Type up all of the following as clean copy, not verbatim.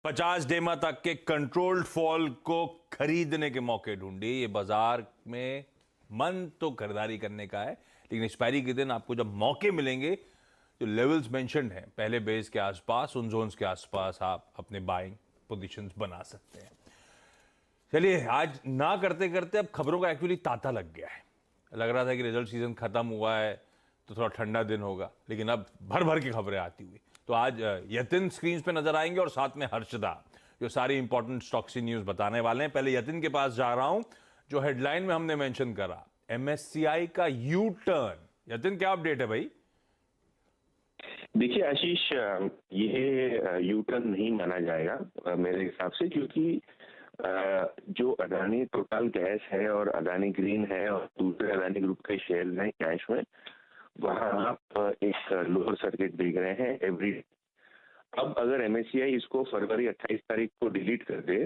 50 डेमा तक के कंट्रोल्ड फॉल को खरीदने के मौके ढूंढिए। ये बाजार में मन तो खरीदारी करने का है, लेकिन एक्सपायरी के दिन आपको जब मौके मिलेंगे, जो लेवल्स मेंशन्ड हैं पहले बेस के आसपास, उन जोन्स के आसपास आप अपने बाइंग पोजीशंस बना सकते हैं। चलिए, आज ना करते करते अब खबरों का एक्चुअली तांता लग गया है। लग रहा था कि रिजल्ट सीजन खत्म हुआ है तो थोड़ा ठंडा दिन होगा, लेकिन अब भर भर की खबरें आती हुई। तो आज यतिन स्क्रीन पे नजर आएंगे और साथ में हर्षदा, जो सारी इंपॉर्टेंट स्टॉक्स न्यूज बताने वाले हैं। पहले यतिन के पास जा रहा हूं, जो हेडलाइन में हमने मेंशन करा, एमएससीआई का यू टर्न। यतिन, क्या अपडेट है भाई? देखिए आशीष, ये यू टर्न नहीं माना जाएगा मेरे हिसाब से, क्योंकि जो अदानी टोटल गैस है और अदानी ग्रीन है और दूसरे अदानी ग्रुप के शेयर हैं कैश में, वहां आप एक लोअर सर्किट देख रहे हैं एवरी। अब अगर एमएससीआई इसको फरवरी 28 तारीख को डिलीट कर दे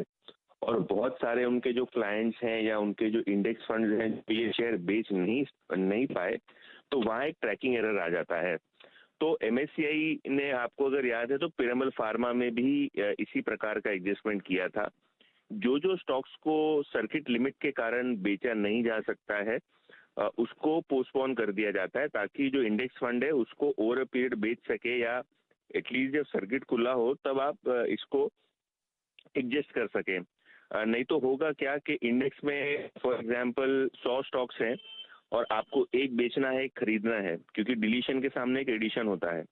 और बहुत सारे उनके जो क्लाइंट्स हैं या उनके जो इंडेक्स फंड्स हैं ये शेयर बेच नहीं पाए, तो वहां एक ट्रैकिंग एरर आ जाता है। तो एमएससीआई ने, आपको अगर याद है, तो पिरामल फार्मा में भी इसी प्रकार का एडजस्टमेंट किया था। जो स्टॉक्स को सर्किट लिमिट के कारण बेचा नहीं जा सकता है उसको पोस्टपोन कर दिया जाता है, ताकि जो इंडेक्स फंड है उसको ओवर अ पीरियड बेच सके, या एटलीस्ट जब सर्किट खुला हो तब आप इसको एडजस्ट कर सके। नहीं तो होगा क्या कि इंडेक्स में फॉर एग्जांपल 100 स्टॉक्स हैं और आपको एक बेचना है, एक खरीदना है, क्योंकि डिलीशन के सामने एक एडिशन होता है।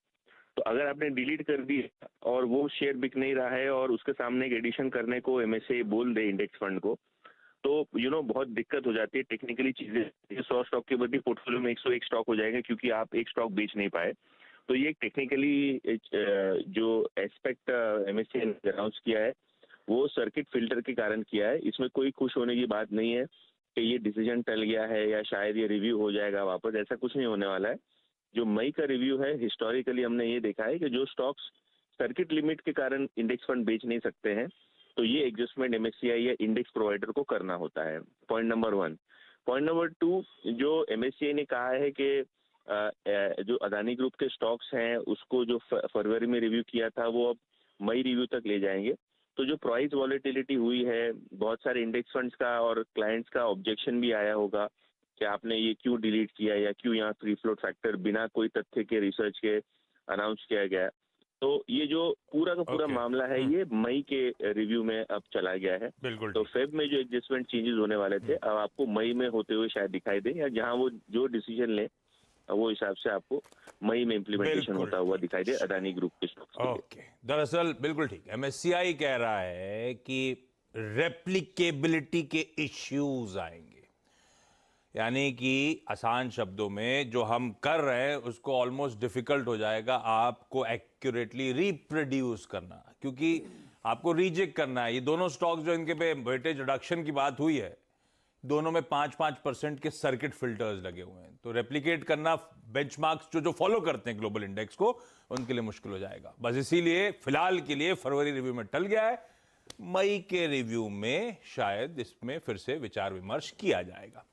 तो अगर आपने डिलीट कर दी और वो शेयर बिक नहीं रहा है और उसके सामने एक एडिशन करने को एमएससीआई बोल दे इंडेक्स फंड को, तो बहुत दिक्कत हो जाती है टेक्निकली चीजें। 100 स्टॉक के बदले पोर्टफोलियो में 101 स्टॉक हो जाएगा, क्योंकि आप एक स्टॉक बेच नहीं पाए। तो ये टेक्निकली जो एस्पेक्ट एमएससीआई ने अनाउंस किया है वो सर्किट फिल्टर के कारण किया है। इसमें कोई खुश होने की बात नहीं है कि ये डिसीजन टल गया है या शायद ये रिव्यू हो जाएगा वापस, ऐसा कुछ नहीं होने वाला है। जो मई का रिव्यू है, हिस्टोरिकली हमने ये देखा है कि जो स्टॉक्स सर्किट लिमिट के कारण इंडेक्स फंड बेच नहीं सकते हैं, तो ये एडजस्टमेंट एमएससीआई या इंडेक्स प्रोवाइडर को करना होता है। Point number 1। पॉइंट नंबर 2, जो एमएससीआई ने कहा है कि जो अदानी ग्रुप के स्टॉक्स हैं उसको जो फरवरी में रिव्यू किया था वो अब मई रिव्यू तक ले जाएंगे। तो जो प्राइस वॉलेटिलिटी हुई है, बहुत सारे इंडेक्स फंड्स का और क्लाइंट्स का ऑब्जेक्शन भी आया होगा कि आपने ये क्यों डिलीट किया या क्यों यहाँ फ्री फ्लोट फैक्टर बिना कोई तथ्य के, रिसर्च के अनाउंस किया गया। तो ये जो पूरा का पूरा मामला है ये मई के रिव्यू में अब चला गया है। बिल्कुल। तो फेब में जो एडजस्टमेंट चेंजेस होने वाले थे अब आपको मई में होते हुए शायद दिखाई दे, या जहां वो जो डिसीजन ले वो हिसाब से आपको मई में इम्प्लीमेंटेशन होता हुआ दिखाई दे अदानी ग्रुप के स्टॉक्स के लिए। ओके, दरअसल बिल्कुल ठीक, एमएससीआई कह रहा है कि रेप्लिकेबिलिटी के इश्यूज आएंगे, यानी कि आसान शब्दों में जो हम कर रहे हैं उसको ऑलमोस्ट डिफिकल्ट हो जाएगा आपको एक्यूरेटली रिप्रोड्यूस करना, क्योंकि आपको रिजेक्ट करना है। ये दोनों स्टॉक्स जो इनके पे वेटेज रिडक्शन की बात हुई है, दोनों में 5-5% के सर्किट फिल्टर्स लगे हुए हैं। तो रेप्लिकेट करना बेंचमार्क्स जो फॉलो करते हैं ग्लोबल इंडेक्स को, उनके लिए मुश्किल हो जाएगा। बस इसीलिए फिलहाल के लिए फरवरी रिव्यू में टल गया है, मई के रिव्यू में शायद इसमें फिर से विचार विमर्श किया जाएगा।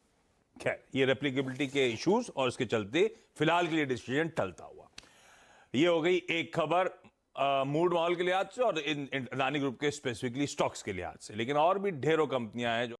खैर, ये रेप्लिकेबिलिटी के इश्यूज और उसके चलते फिलहाल के लिए डिसीजन टलता हुआ। ये हो गई एक खबर मूड माहौल के लिहाज से और अदानी ग्रुप के स्पेसिफिकली स्टॉक्स के लिहाज से। लेकिन और भी ढेरों कंपनियां हैं जो